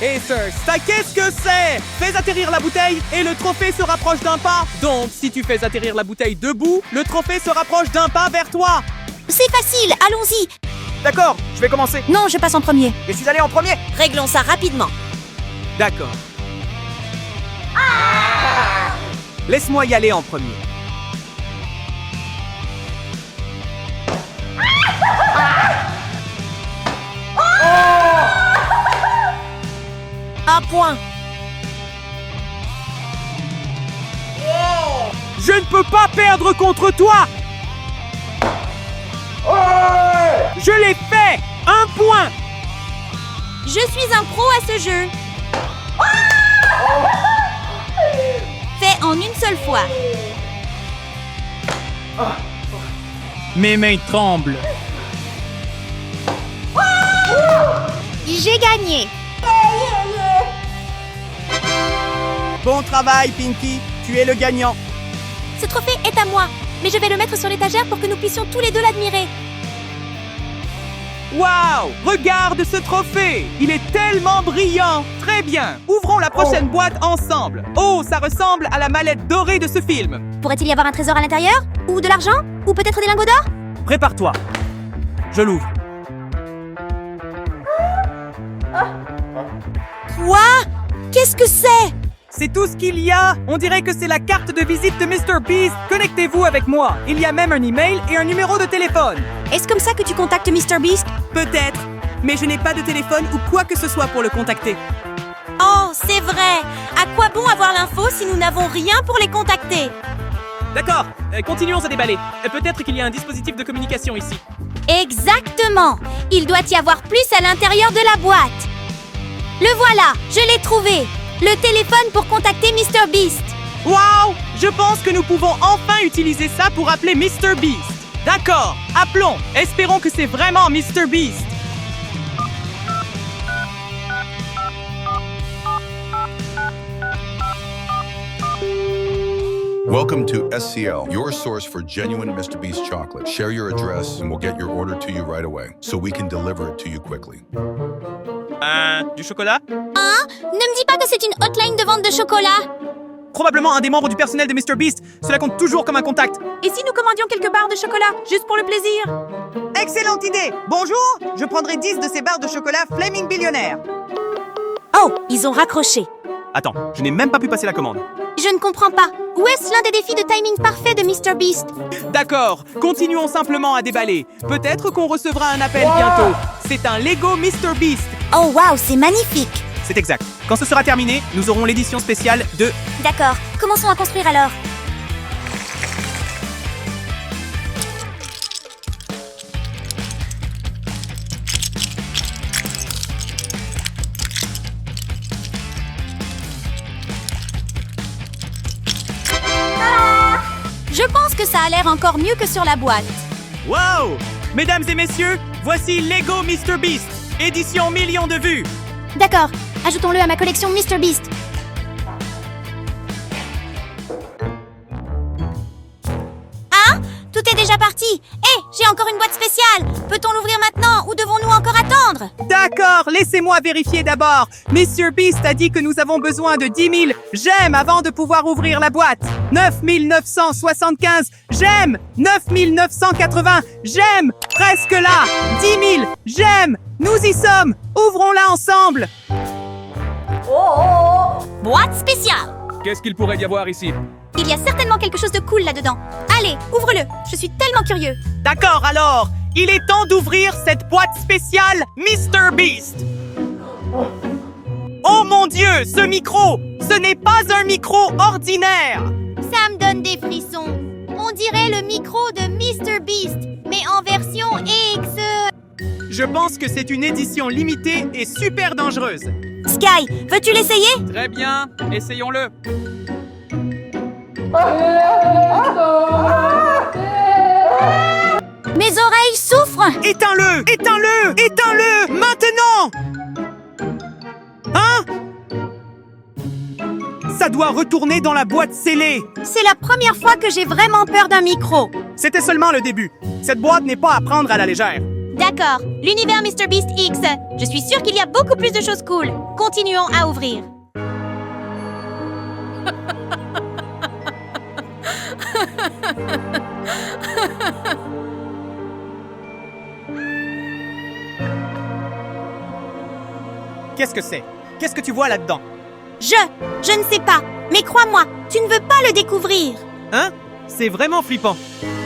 Et Sir, ça qu'est-ce que c'est? Fais atterrir la bouteille et le trophée se rapproche d'un pas. Donc, si tu fais atterrir la bouteille debout, le trophée se rapproche d'un pas vers toi. C'est facile, allons-y. D'accord, je vais commencer. Non, je passe en premier. Je suis allé en premier. Réglons ça rapidement. D'accord. Laisse-moi y aller en premier. Un point. Je ne peux pas perdre contre toi. Je l'ai fait. Un point. Je suis un pro à ce jeu. Fait en une seule fois. Mes mains tremblent. J'ai gagné. Bon travail, Pinky. Tu es le gagnant. Ce trophée est à moi, mais je vais le mettre sur l'étagère pour que nous puissions tous les deux l'admirer. Waouh! Regarde ce trophée! Il est tellement brillant! Très bien! Ouvrons la prochaine boîte ensemble! Oh, ça ressemble à la mallette dorée de ce film! Pourrait-il y avoir un trésor à l'intérieur? Ou de l'argent? Ou peut-être des lingots d'or? Prépare-toi. Je l'ouvre. Quoi? Qu'est-ce que c'est? C'est tout ce qu'il y a! On dirait que c'est la carte de visite de Mr. Beast! Connectez-vous avec moi! Il y a même un email et un numéro de téléphone! Est-ce comme ça que tu contactes Mr. Beast? Peut-être, mais je n'ai pas de téléphone ou quoi que ce soit pour le contacter. Oh, c'est vrai! À quoi bon avoir l'info si nous n'avons rien pour les contacter? D'accord, continuons à déballer. Peut-être qu'il y a un dispositif de communication ici. Exactement. Il doit y avoir plus à l'intérieur de la boîte. Le voilà, je l'ai trouvé. Le téléphone pour contacter Mr. Beast. Waouh! Je pense que nous pouvons enfin utiliser ça pour appeler Mr. Beast! D'accord, appelons! Espérons que c'est vraiment Mr. Beast! Welcome to SCL, your source for genuine Mr. Beast chocolate. Share your address and we'll get your order to you right away, so we can deliver it to you quickly. Du chocolat? Hein? Ne me dis pas que c'est une hotline de vente de chocolat. Probablement un des membres du personnel de Mr. Beast. Cela compte toujours comme un contact. Et si nous commandions quelques barres de chocolat, juste pour le plaisir? Excellente idée! Bonjour! Je prendrai 10 de ces barres de chocolat Flaming Billionnaire. Oh, ils ont raccroché. Attends, je n'ai même pas pu passer la commande. Je ne comprends pas. Où est-ce l'un des défis de timing parfait de Mr. Beast? D'accord, continuons simplement à déballer. Peut-être qu'on recevra un appel bientôt. C'est un Lego Mr. Beast. Oh waouh, c'est magnifique. C'est exact. Quand ce sera terminé, nous aurons l'édition spéciale de... D'accord, commençons à construire alors. Je pense que ça a l'air encore mieux que sur la boîte. Waouh! Mesdames et messieurs, voici Lego Mr. Beast, édition millions de vues. D'accord, ajoutons-le à ma collection Mr. Beast. Hein? Tout est déjà déjà parti. Hé, j'ai encore une boîte spéciale. Peut-on l'ouvrir maintenant ou devons-nous encore attendre? D'accord, laissez-moi vérifier d'abord. Mr. Beast a dit que nous avons besoin de 10 000 j'aime avant de pouvoir ouvrir la boîte. 9 975 j'aime. 9 980 j'aime. Presque là. 10 000 j'aime. Nous y sommes. Ouvrons-la ensemble. Boîte spéciale. Qu'est-ce qu'il pourrait y avoir ici? Il y a certainement quelque chose de cool là-dedans. Allez, ouvre-le. Je suis tellement curieux. D'accord, alors. Il est temps d'ouvrir cette boîte spéciale Mr. Beast. Oh mon Dieu, ce micro! Ce n'est pas un micro ordinaire! Ça me donne des frissons. On dirait le micro de Mr. Beast, mais en version EXE. Je pense que c'est une édition limitée et super dangereuse. Sky, veux-tu l'essayer? Très bien, essayons-le. Mes oreilles souffrent. Éteins-le! Éteins-le! Éteins-le! Maintenant! Hein? Ça doit retourner dans la boîte scellée. C'est la première fois que j'ai vraiment peur d'un micro. C'était seulement le début. Cette boîte n'est pas à prendre à la légère. D'accord, l'univers Mr. Beast X. Je suis sûre qu'il y a beaucoup plus de choses cool. Continuons à ouvrir. Qu'est-ce que c'est? Qu'est-ce que tu vois là-dedans? Je ne sais pas. Mais crois-moi, tu ne veux pas le découvrir. Hein? C'est vraiment flippant.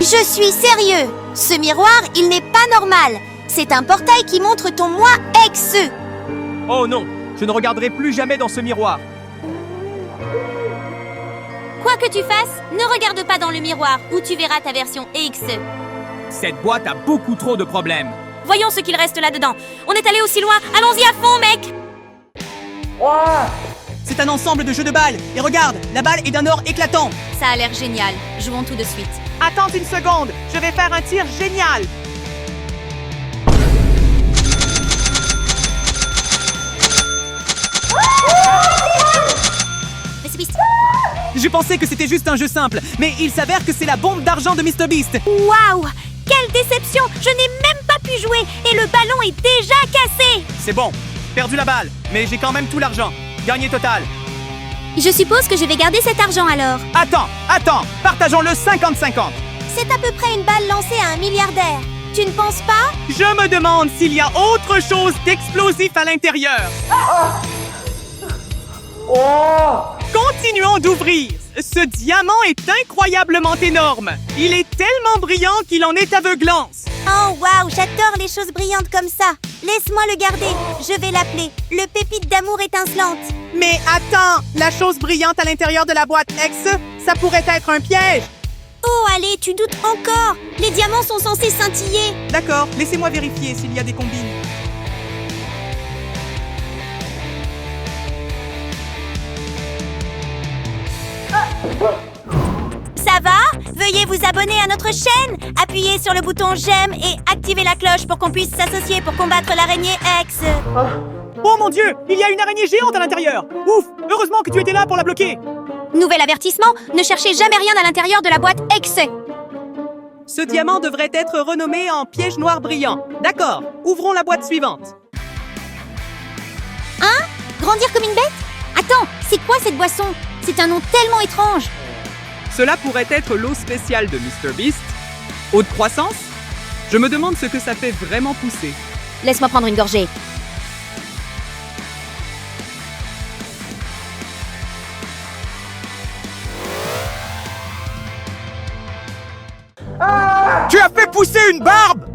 Je suis sérieux. Ce miroir, il n'est pas normal. C'est un portail qui montre ton moi ex. Oh non, je ne regarderai plus jamais dans ce miroir. Quoi que tu fasses, ne regarde pas dans le miroir ou tu verras ta version EXE. Cette boîte a beaucoup trop de problèmes. Voyons ce qu'il reste là-dedans. On est allé aussi loin. Allons-y à fond, mec. C'est un ensemble de jeux de balles. Et regarde, la balle est d'un or éclatant. Ça a l'air génial. Jouons tout de suite. Attends une seconde, je vais faire un tir génial. Mr. Beast. Je pensais que c'était juste un jeu simple, mais il s'avère que c'est la bombe d'argent de Mr. Beast. Waouh! Quelle déception! Je n'ai même pas pu jouer et le ballon est déjà cassé! C'est bon, perdu la balle, mais j'ai quand même tout l'argent. Gagné total. Je suppose que je vais garder cet argent alors. Attends, partageons-le 50-50. C'est à peu près une balle lancée à un milliardaire. Tu ne penses pas? Je me demande s'il y a autre chose d'explosif à l'intérieur. Continuons d'ouvrir. Ce diamant est incroyablement énorme. Il est tellement brillant qu'il en est aveuglant. Oh waouh, j'adore les choses brillantes comme ça. Laisse-moi le garder. Je vais l'appeler le pépite d'amour étincelante. Mais attends, la chose brillante à l'intérieur de la boîte X, ça pourrait être un piège. Oh allez, tu doutes encore. Les diamants sont censés scintiller. D'accord, laissez-moi vérifier s'il y a des combines. Ça va? Veuillez vous abonner à notre chaîne, appuyez sur le bouton j'aime et activez la cloche pour qu'on puisse s'associer pour combattre l'araignée X. Oh mon Dieu, il y a une araignée géante à l'intérieur. Ouf, heureusement que tu étais là pour la bloquer. Nouvel avertissement, ne cherchez jamais rien à l'intérieur de la boîte X. Ce diamant devrait être renommé en piège noir brillant. D'accord, ouvrons la boîte suivante. Hein? Grandir comme une bête? Attends, c'est quoi cette boisson? C'est un nom tellement étrange. Cela pourrait être l'eau spéciale de Mr. Beast. Eau de croissance? Je me demande ce que ça fait vraiment pousser. Laisse-moi prendre une gorgée. Tu as fait pousser une barbe!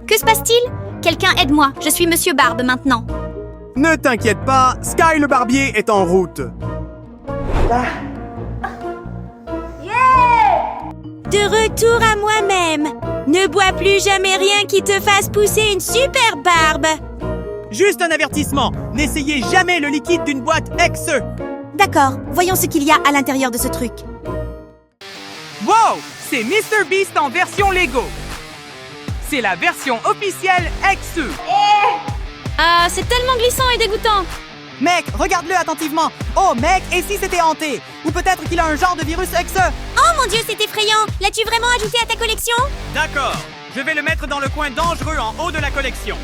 Que se passe-t-il? Quelqu'un aide-moi, je suis Monsieur Barbe maintenant. Ne t'inquiète pas, Sky le barbier est en route. De retour à moi-même. Ne bois plus jamais rien qui te fasse pousser une super barbe. Juste un avertissement, n'essayez jamais le liquide d'une boîte XE. D'accord, voyons ce qu'il y a à l'intérieur de ce truc. Wow! C'est Mr. Beast en version Lego. C'est la version officielle XE. Ah, c'est tellement glissant et dégoûtant. Mec, regarde-le attentivement. Oh, mec, et si c'était hanté? Ou peut-être qu'il a un genre de virus exe. Oh mon Dieu, c'est effrayant. L'as-tu vraiment ajouté à ta collection? D'accord. Je vais le mettre dans le coin dangereux en haut de la collection.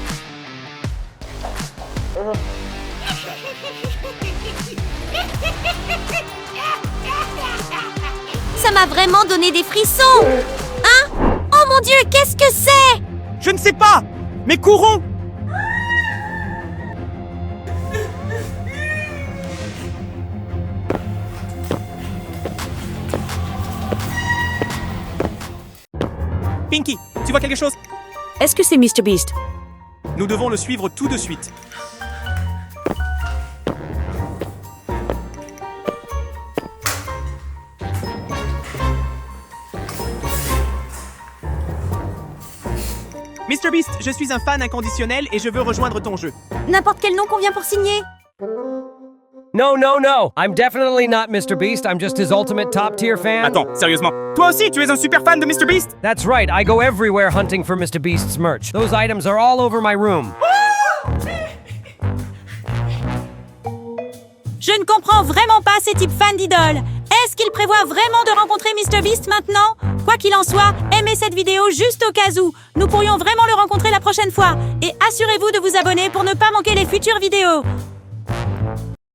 Ça m'a vraiment donné des frissons. Hein? Oh mon Dieu, qu'est-ce que c'est? Je ne sais pas, mais courons. Pinky, tu vois quelque chose? Est-ce que c'est Mr. Beast? Nous devons le suivre tout de suite. Mr. Beast, je suis un fan inconditionnel et je veux rejoindre ton jeu. N'importe quel nom convient pour signer. No, no, no. I'm definitely not Mr. Beast. I'm just his ultimate top-tier fan. Attends, sérieusement. Toi aussi, tu es un super fan de Mr. Beast? That's right. I go everywhere hunting for Mr. Beast's merch. Those items are all over my room. Je ne comprends vraiment pas ces types fans d'idoles. Est-ce qu'ils prévoient vraiment de rencontrer Mr. Beast maintenant? Quoi qu'il en soit, aimez cette vidéo juste au cas où. Nous pourrions vraiment le rencontrer la prochaine fois. Et assurez-vous de vous abonner pour ne pas manquer les futures vidéos.